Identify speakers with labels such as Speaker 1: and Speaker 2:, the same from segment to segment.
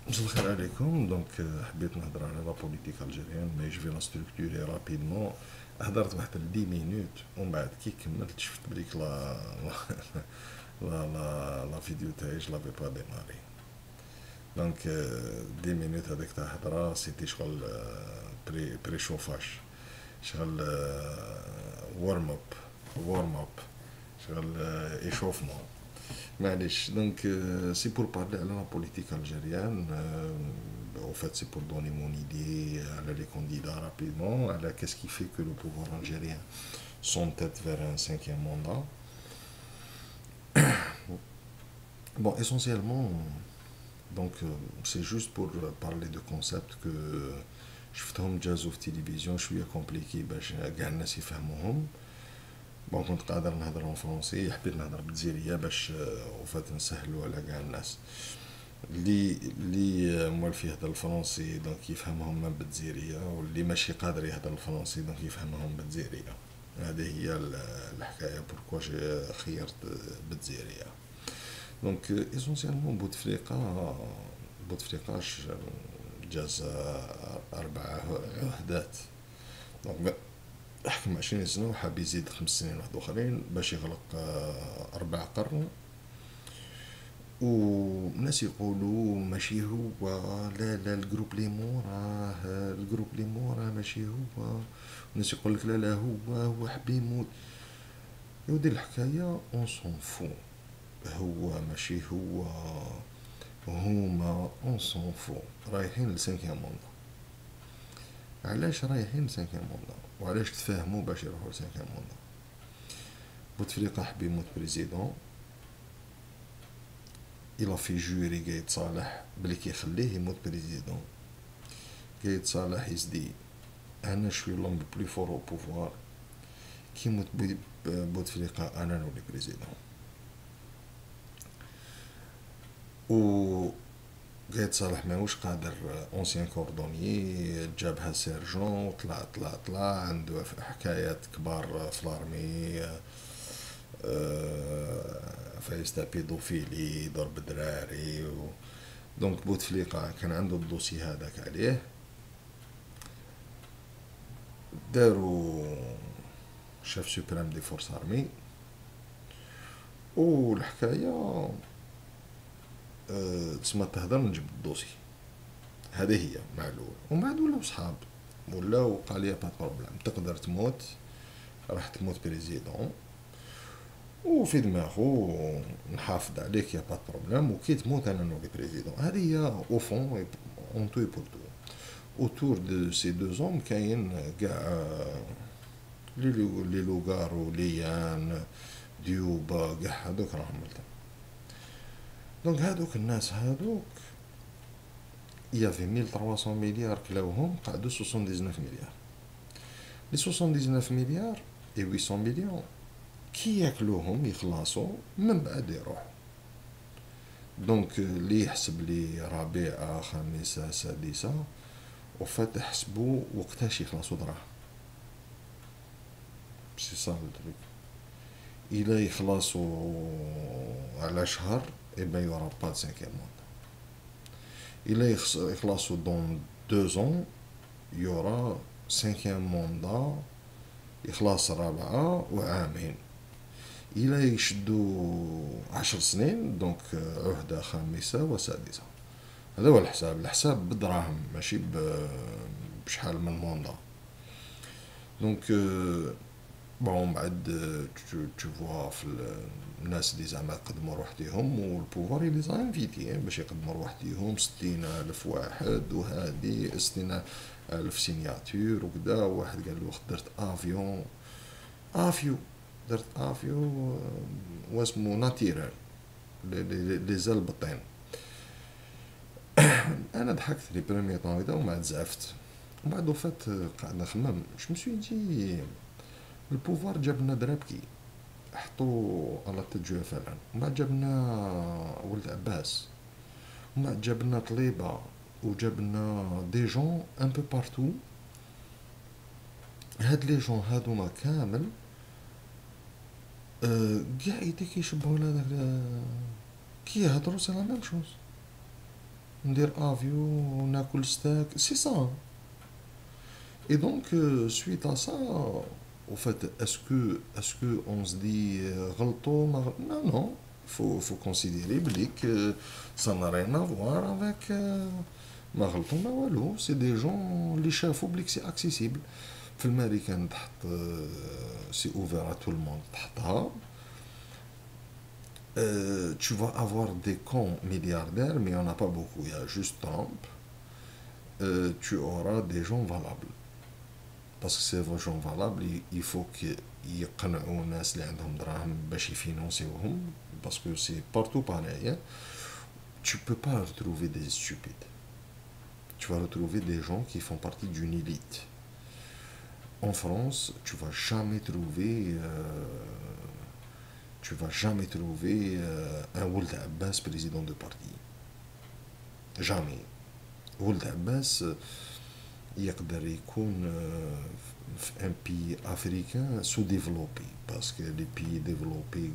Speaker 1: مساء الخير عليكم. حبيت نهضر على لا بوليتيك الجيريان، مي جو في لا ستركتوري رابيدمون. هضرت واحد 10 مينوت ومن بعد كي كملت شفت بليك لا فيديو تاعي جو لافي با ديماري. 10 مينوت هذيك تاع هضره سيتي شغل بري شوفاج، شغل وارم اب، وارم اب، شغل ايشوفمون. معليش. سي بور بارلي على لا بوليتيك الجيريان. au fait c'est pour donner mon idée على les candidats rapidement على qu'est-ce qui fait que le pouvoir algérien s'entête vers un cinquième mandat. Bon, essentiellement, c'est juste pour parler de concepts que شفتهم جازو في التلفزيون شويه كومبليكي باش كاع الناس يفهموهم. بون كنت قادر نهضرهم فرونسي، حبيت نهضر بالجزائريه باش وفات نسهلوا على كاع الناس اللي موالف يهضر الفرنسي دونك يفهمهم من بالجزائريه، واللي ماشي قادر يهضر الفرنسي دونك يفهمهم بالجزائريه. هذه هي الحكايه بوركوا خيرت بالجزائريه. اسونسيالمون بوتفليقه جاز 4 عهدات. دونك حكم 20 سنة وحاب يزيد 5 سنين واحد أخرين باش يغلق 4 قرن. وناس يقولوا ماشي هو، لا لا الجروب لي موراه، الجروب لي موراه ماشي هو. وناس يقول لك لا لا هو حب يموت. يودي الحكاية اون سون فو، هو ماشي هو، هما اون سون فو رايحين لسانكيام موندا. علاش رايحين لسانكيام موندا وعلاش تفاهموا باش يروحوا لسانكيام موندا؟ بوتفليقة حب يموت بريزيدون، إلا في جوري قايد صالح بلي كيخليه يموت بريزيدون. قايد صالح يزدي انا شوي لوم بلو فور او بوفوار، كي يموت بوتفليقة انا نولي بريزيدون. و قايد صالح ماهوش قادر، اونسيان كوردونيي جابها سيرجون وطلع عنده حكايات كبار في لارمي، فايستا بيدوفيلي ضرب دراري دونك بوتفليقة كان عنده الدوسي هذاك عليه. داروا شاف سوبرام دي فورس ارمي والحكاية تسمى تهدر من جبد الدوسي. هذه هي مع الاول، ومن بعد ولاو صحاب، ولاو قال لي با بروبليم تقدر تموت، راح تموت بريزيدون وفي دماغو نحافظ عليك يا با بروبليم، وكي تموت انا نولي بريزيدون. هذه هي او فون اون تو بور تو. اوتور دو سي دو زوم كاين كاع لي لوغارو ليان ديوبا كاع هادوك راهم ملتم. دونك هادوك الناس هادوك يافي 1300 مليار كلاوهم قعدوا 79 مليار. لي 79 مليار اي 800 مليون كي ياكلوهم يخلصوا من بعد يروحوا. دونك اللي يحسب لي رابعة خامسة سادسة وفات حسبوا وقتاش يخلصوا دراهم. سي صا التريك. الى يخلصوا على شهر اي يورا با د سانكيام موندا. الى يخلصوا دون 2 ans يورا سانكيام موندا يخلص رابعة وعامين. الى يشدوا 10 سنين دونك عهدة خامسة وسادسة. هذا هو الحساب بالدراهم ماشي بشحال من موندا. دونك بون بعد تو فوا في الناس اللي زعما قدموا روحديهم والبوفار لي زانفيتي باش يقدموا روحديهم 60,000 واحد، وهادي 60,000 سيناتور وكدا. واحد قال له درت افيو درت افيو واسمو ناتيرال لي زال بطين. انا ضحكت لي بريمي طون هكذا وما زعفت. ومن بعد وفات قاعد نخمم شو مسوي نجي البوفار جاب لنا درابكي حطو على تجو فعلا، ومن بعد جاب لنا ولد عباس، ومن بعد جاب لنا طليبه، وجاب لنا دي جون ان بو بارتو. هاد لي جون هادوما كامل كاع يديك يشبهوا لهذاك كي يهضروا سي لا ميم شوز. ندير افيو ناكل ستاك سي سا. Et donc, suite à ça, au fait, est-ce que on se dit, غلطوا non, non, faut considérer بلي que ça n'a rien à voir avec ما غلطوا ما والو. C'est des gens اللي شافوا بلي c'est accessible. في الامريكان تحط c'est ouvert à tout le monde تحطها. Tu vas avoir des cons milliardaires, mais il n'y en a pas beaucoup, il y a juste Trump. Tu auras des gens valables. Parce que ces gens valables, il faut يقنعوا الناس اللي عندهم دراهم باش يفينونسيوهم. Parce que c'est partout pareil. Hein. Tu peux pas retrouver des stupides. Tu vas retrouver des gens qui font partie d'une élite. En France, tu vas jamais trouver un Ould Abbas président de parti. Jamais. Ould Abbas يقدر يكون في ان بي افريكان سو ديفلوبي باسكو لي بي ديفلوبي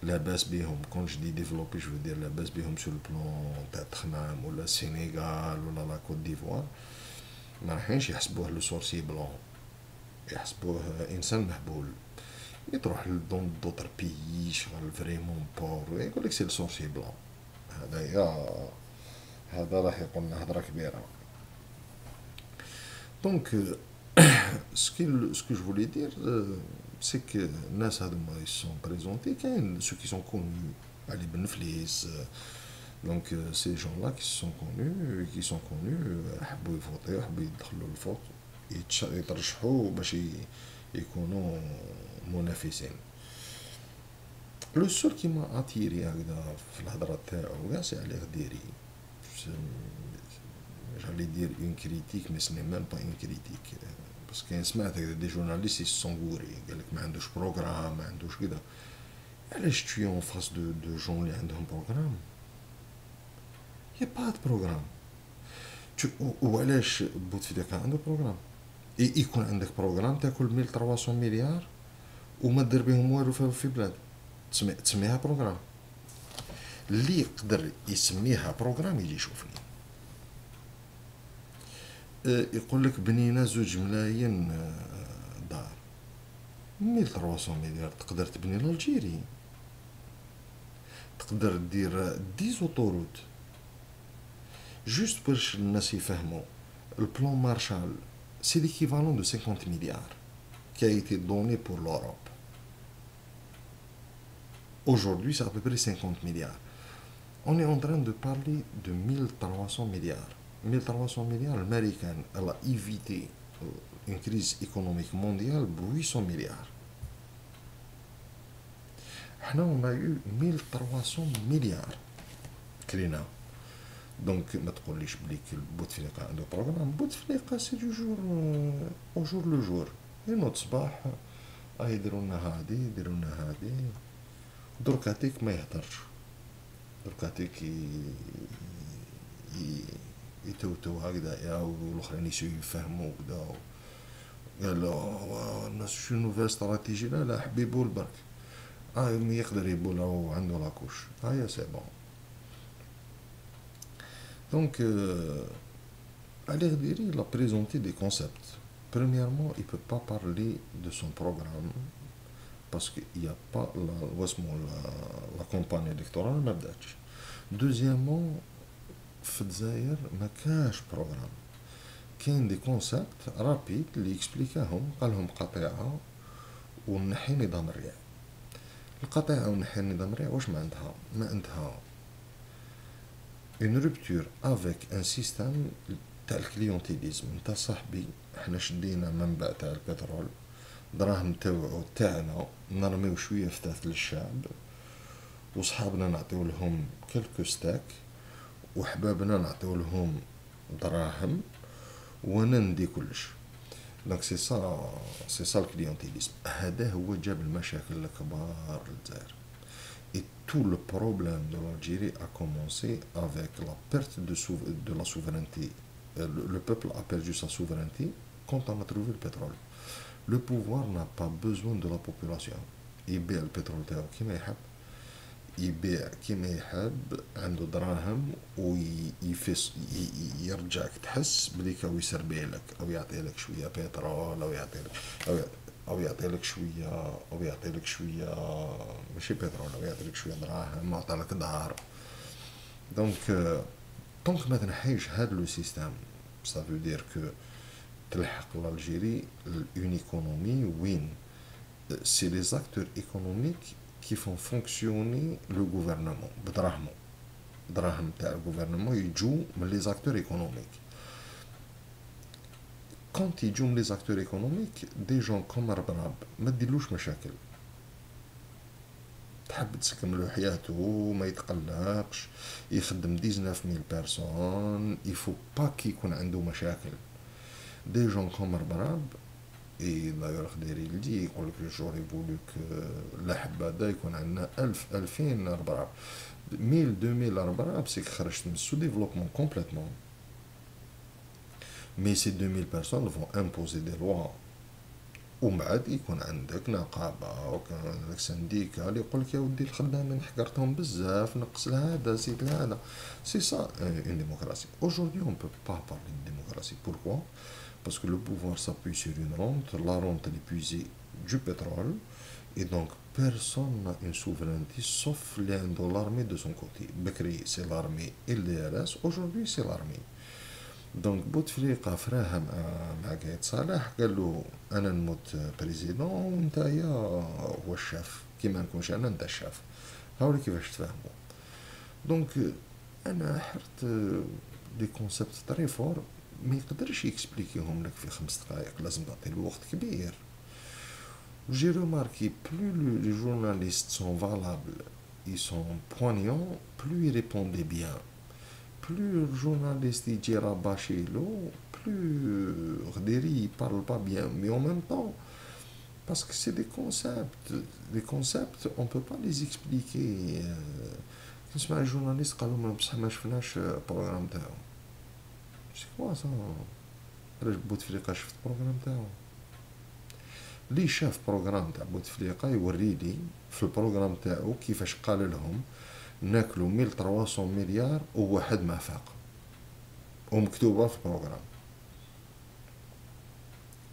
Speaker 1: لاباس بهم كون جدي ديفلوبي جو دير لاباس بهم سو البلان تاع التخمام ولا السينيغال ولا لا كوت ديفوار ما راحينش يحسبوه لو سورسي بلون يحسبوه انسان مهبول تروح لدون دوطر بيي يشغل فريمون بور يقول لك سي لو سورسي بلون هذا راح يقول لنا هضره كبيره. Donc, ce que je voulais dire, c'est que Nas Hadouma, ils sont présentés, ceux qui sont connus, Ali Benflis, donc ces gens-là qui sont connus, حبوا يفوتوا حبوا يدخلوا الفوق يترشحوا باش يكونوا منافسين. لو سول كي ما اتيري هكذا في الهضره تاعو كاع سي علي غديري. J'allais dire une critique, mais ce n'est même pas une critique. Parce qu'un semaine, des journalistes, ils se sont gourés. Il y a un programme, un douche, كده. علاش tu es en face de gens اللي عندهم programme? Il n'y a pas de programme. وعلاش بوتفليقة عنده programme؟ يكون عندك programme تاكل 1300 مليار وما دير بهم والو في بلاد. تسميها programme. اللي يقدر يسميها programme يجي يشوفني. يقول لك بنينا 2 ملايين دار 1300 مليار تقدر تبني لالجيري تقدر دير 10 اوتوروت جوست باش الناس يفهموا البلان مارشال سي ليكيفالون دو 50 مليار qui a été donné pour l'Europe. Aujourd'hui, c'est à peu près 50 milliards. On est en train de parler de 1300 milliards. 1300 milliards, l'Américain, elle a évité une crise économique mondiale de 800 milliards. Nous, on a eu 1300 milliards. Krina. Donc, ما تقوليش بلي بوتفليقة عنده programme. بوتفليقة c'est du jour au jour le jour. ينوض صباح يديروا لنا هادي دركاتيك ما يهدرش دركاتيك يتوتو هكذا يا والاخرين يفهموا كذا قالوا الناس شو نوفيل استراتيجي لا حبيبو البرك يقدر يبولا وعنده لاكوش يا سي بون. Donc Ali Ghadiri il a présenté des concepts. Premièrement, il ne peut pas parler de son programme parce qu'il n'y a pas la campagne électorale ما بداتش. Deuxièmement, في الجزائر ما كاش بروغرام كاين دي كونسيبت رابيد اللي يكسبليكاهم قالهم قطيعه ونحي نظام الريع. القطيعه ونحي نظام الريع واش ما عندها une rupture avec un système تاع الكليونتيليزم. انت صاحبي احنا شدينا منبع تاع البترول دراهم تاعنا نرميو شويه فتات للشعب وصحابنا نعطيو لهم كلكو ستاك وحبابنا نعطيو لهم دراهم وانا ندي كلش. دونك سي سا الكليونتيليزم. هذا هو جاب المشاكل الكبار للجزائر. Et tout le problème de l'Algérie a commencé avec la perte de la souveraineté. Le peuple a perdu sa souveraineté quand on a trouvé le pétrole. Le pouvoir n'a pas besoin de la population. Il paie le pétrole كيما يحب. يبيع كيما يحب، عنده دراهم ويفس يرجعك تحس بلي كاو يسربي لك، او يعطي لك شويه بترول، او يعطي لك او او يعطي لك شويه، او يعطي لك شويه ماشي بترول، او يعطي لك شويه دراهم، او يعطي لك دار. دونك طونك ما تنحيش هاد لو سيستيم، سا فو دير كو تلحق l'Algérie une économie وين c'est les acteurs économiques qui font fonctionner le gouvernement بدراهمو، دراهم تاع الجوفرنمون يجو من لي زاكتور ايكونوميك. كونت يجو من لي زاكتور ايكونوميك دي جون كوم ربراب ما ديرلوش مشاكل، تحب تسكن له حياته ما يتقلقش، يخدم 19000 بيرسون، يفو با كي يكون عنده مشاكل. دي جون كوم ربراب اي دايوغ خديري يلدي يقولك جوري بولوك لاحب هذا يكون عندنا 1000 2000 ربراب 1000 2000 ربراب، سيك خرجت من السو ديفلوبمون كومبليتمون. مي سي 2000 بيرسون فون امبوزي دي لوا، ومن بعد يكون عندك نقابه وكان عندك سنديكا اللي يقولك يا ودي الخدامين حقرتهم بزاف، نقص لهذا زيد لهذا. سي سا اون ديموكراسي. Aujourd'hui on peut pas parler de démocratie. Pourquoi? Parce que le pouvoir s'appuie sur une rente, la rente elle est puisée du pétrole, et donc personne n'a une souveraineté sauf l'armée de son côté. Bekri c'est l'armée LDRS, aujourd'hui c'est l'armée. دونك بوتفليقة فراها مع قايد صالح قال له انا نموت بريزيدون ونتايا هو الشاف، كيما نكونش انا نتا الشاف. هاولي كيفاش تفهموا. دونك انا حرت دي كونسيبت طري فور ما يقدرش يكسبليكيهم لك في 5 دقائق، لازم تعطي له وقت كبير. J'ai remarqué plus les journalistes sont valables, ils sont poignants, plus ils répondaient bien. Plus le journaliste il dit rabâcher-le, plus Ghadiri il parle pas bien. Mais en même temps, parce que c'est des concepts. Les concepts, on ne peut pas les expliquer. كنسمع الجورناليست قالوا ما بصح ما شفناش البروغرام تاعو. سي كوا سا؟ علاش بوتفليقة شفت البروغرام تاعو؟ اللي شاف بروغرام تاع بوتفليقة يوريلي في البروغرام تاعو كيفاش قال لهم ناكلو 1300 مليار وواحد ما فاق، ومكتوبة في البروغرام.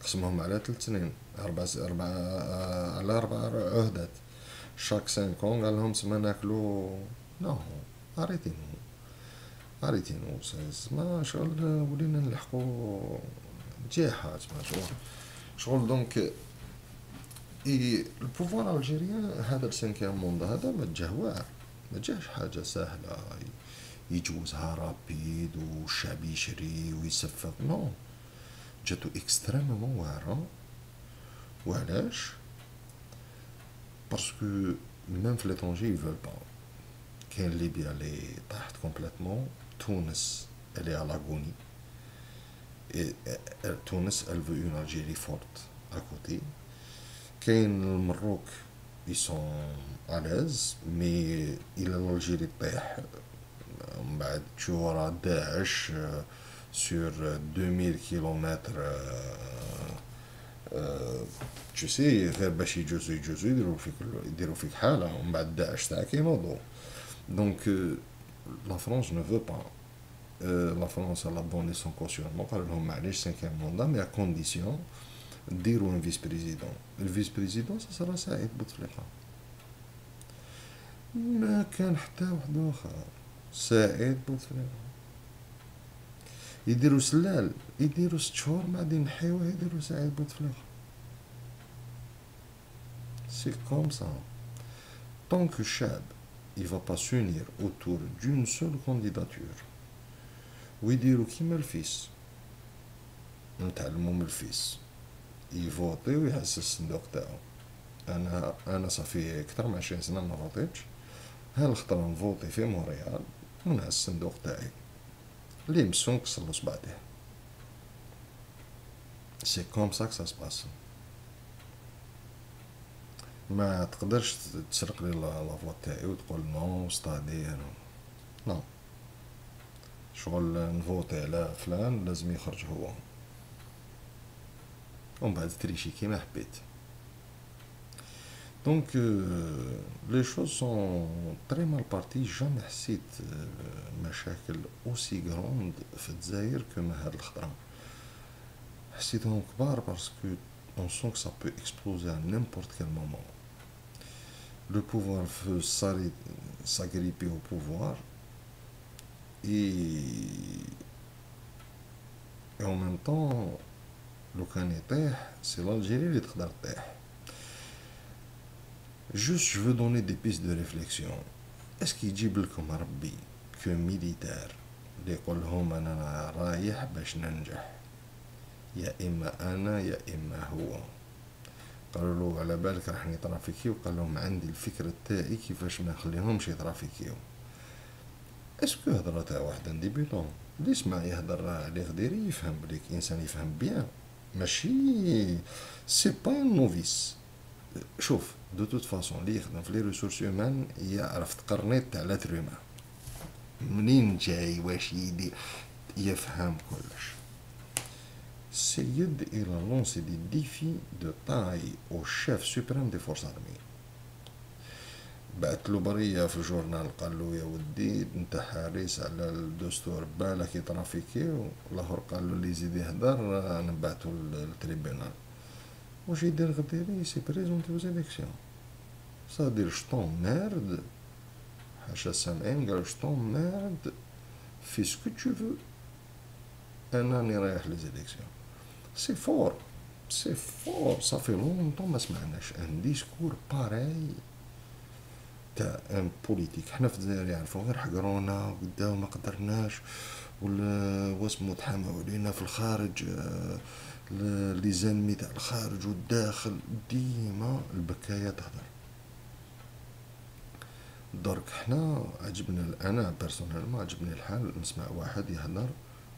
Speaker 1: قسمهم على 3 سنين، على 4 عهدات، شاك 5 قال لهم سما ناكلو. نو اريتينو ما شغل ولينا نلحقو جيحات ما شغل دونك البوفوار الجيريان هذا السنكيام موند هذا ما جاه واعر، ما جاش حاجة سهلة يجوزها رابيد والشعب يشري ويصفق. نو جاتو اكستريمومون واعرة. وعلاش؟ باسكو ميم في ليترونجي يفول با. كاين ليبيا لي طاحت كومبليتمون، تونس الي على غوني، تونس elle veut une Algérie forte à côté. كاين المروك ils sont à l'aise، مي الى الجيري طيح من بعد تشوف راه داعش سور 2000 كيلومتر tu sais غير باش يجوزو يديروا فيك حاله، ومن بعد داعش تاعك ينوضوا. دونك لا فرونس ne veut pas. La France elle a donné son cautionnement قال لهم معليش 5e mandat mais à condition ديروا un vice-président. الفيس-بريزيدون سا سعيد بوتفليقة. ما كان حتى واحد اخر، سعيد بوتفليقة. يديروا سلال، يديروا 6 شهور ما غادي نحيوه، يديروا سعيد بوتفليقة. سي كوم سا. طونك الشعب il va pas s'unir autour d'une seule candidature ويديروا كيما الفيس، نتعلموا من الفيس، يفوتي ويحس الصندوق تاعو. انا صافي اكثر من 20 سنه ما فوتيتش، هالخطره نفوتي في مونريال ونعس الصندوق تاعي اللي مسون كسر صباطيه. سي كوم سا سا سباس. ما تقدرش تسرق لي لا فوت تاعي وتقول نو ستادير نو. شغل نفوتي على فلان لازم يخرج هو، ومن بعد تريشي كيما حبيت. دونك لي شوز سون تري مال بارتي. جامي حسيت مشاكل اوسي غروند في الجزائر كما هاد الخطره. حسيتهم كبار باسكو on sent que ça peut exploser à n'importe quel moment. Le pouvoir veut s'agripper au pouvoir et en même temps لو كان يطيح سي l'Algérie اللي تقدر تطيح. Juste, je veux donner des pistes de réflexion. Est-ce qu'il يجيب لكم ربي كو ميليتار اللي يقول لهم انا رايح باش ننجح، يا اما انا يا اما هو؟ قالوا له على بالك راح يترافيكيو؟ قال لهم عندي الفكرة تاعي كيفاش ما نخليهمش يترافيكيو. اسكو هضره تاع واحد انديبيتون اللي يسمع يهضر على غديري يفهم بليك انسان يفهم بيان، ماشي سي با نوفيس. شوف دو توت فاصون اللي يخدم في لي ريسورس هيومان يعرف تقرنيط تاع لاتر هيومان، منين جاي واش يدير يفهم كلش. السيد الى لونسي دي ديفي دو تاي او شيف سوبريم دي فورس ارمي. بعث له بريه في الجورنال قال له يا ودي انت حريص على الدستور بالك يترافيكي، والاخر قال له اللي يزيد يهدر نبعثو للتريبينال. واش يدير غديري؟ سي بريزونتي aux élections. صادير شطون ميرد حاشا سامعين، قال شطون ميرد في سكو تو فو، انا راني رايح لي زيليكسيون. سي فور سي فور صافي لونطون ما سمعناش ان ديسكور باراي تاع ان بوليتيك. حنا في الجزائر يعرفوا غير حقرونا قداو ما قدرناش، ولا واسمو تحاموا علينا في الخارج، لي زانمي تاع الخارج والداخل، ديما البكايه تهدر. درك حنا عجبنا، انا بيرسونيلمون عجبني الحال نسمع واحد يهدر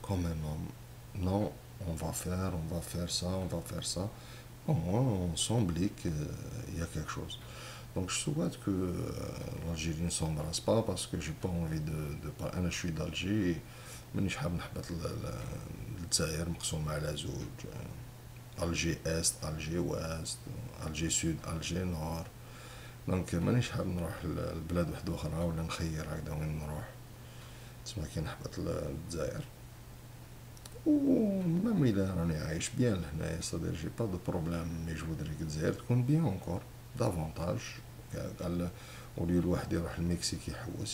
Speaker 1: كوم ان اوم. نو on va faire ça, on va faire ça. Au moins, on semble qu'il y a quelque chose. Donc, je souhaite que l'Algérie ne s'embrasse pas parce que j'ai pas envie de أنا je suis d'Alger. مانيش حاب نحبط الجزائر مقسومة على زوج، ألجي إست ألجي ويست، ألجي سود ألجي نور. دونك مانيش حاب نروح لبلاد واحدة أخرى ولا نخير هكذا وين نروح. تسمع كي نحبط الجزائر ومام إلا راني عايش بيان لهنايا، صدير جي با دو بروبلام. مي جو فودري الجزائر تكون بيان اونكور دافونتاج. قال ولي الواحد يروح المكسيك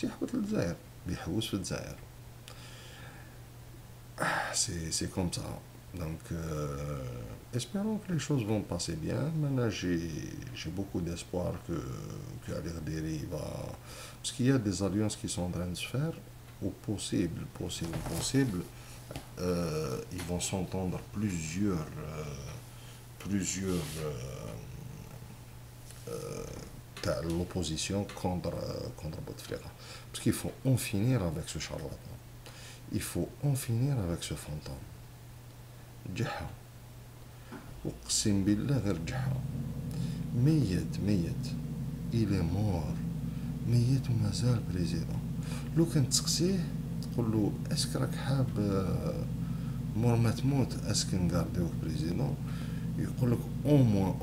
Speaker 1: يحبط للجزائر، بيحوس في الجزائر. سي كوم سا. دونك espérons que les choses vont passer bien. Maintenant j'ai beaucoup d'espoir que Ali Ghadiri va, parce qu'il y a des alliances qui sont en train de se faire, ou possible ils vont s'entendre plusieurs l'opposition contre Bouteflika, parce qu'il faut en finir avec ce charlatan, il faut en finir avec ce fantôme. جحا اقسم بالله غير جحا، ميت الى مور، ميت ومازال بريزيدون. لو كان تسقسيه تقول له اسك راك حاب مور ما تموت اسك نقارديوك بريزيدون، يقول لك او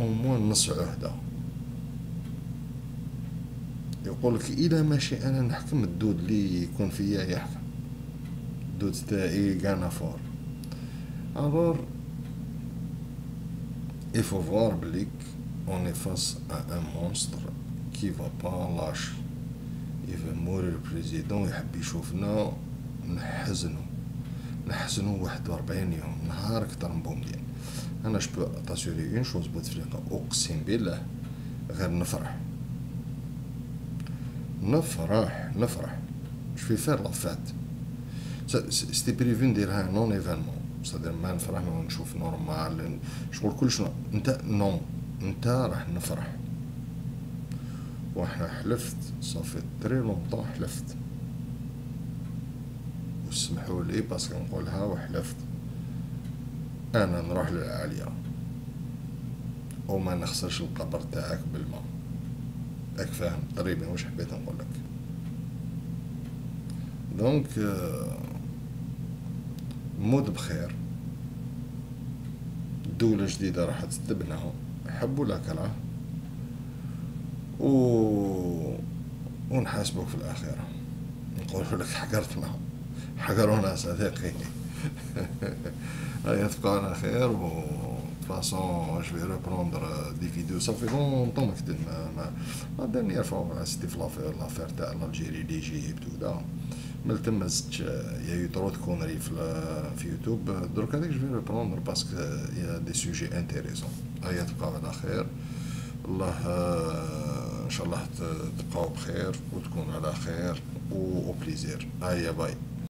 Speaker 1: موان نص عهده. يقول لك الا ماشي انا نحكم الدود اللي يكون فيا يحكم، الدود تاعي كانا فور. Alors, il faut voir qu'on est face à un monstre qui va pas lâcher. Il va mourir le président يحب يشوفنا نحزنو 41 يوم نهار كتر من بومدين. انا جو بو تاسوري اون شوز بوتفليقه، اقسم بالله غير نفرح جو في فير لا فات. سيتي بريفي نديرها نون ايفينمون، صدر ما نفرح ما نشوف نورمال شغل كلش انت نو انت راح نفرح. واحنا حلفت صافي تري لونطون حلفت، وسمحوا لي باسكو نقولها وحلفت، انا نروح للعالية وما نخسرش القبر تاعك بالماء. راك فاهم تقريبا واش حبيت نقولك. دونك مود بخير، دولة جديدة راح تتبنى، حب ولا كره. و ونحاسبوك في الآخرة، نقولوا لك حقرتنا، حقرونا صديقي. هيا تبقى على خير. و فاصون جو في ريبروندر دي فيديو صافي لونطون ما كنت ما داني فوا سيتي في لافير تاع الجيري ليجيبت ودا من تما زدت يا يو ترو كونري في يوتيوب. درك هذيك جو في ريبروندر باسكو يا دي سوجي انتيريسون. هيا تبقى على خير. الله ان شاء الله تبقاو بخير وتكون على خير و بليزير. هيا باي.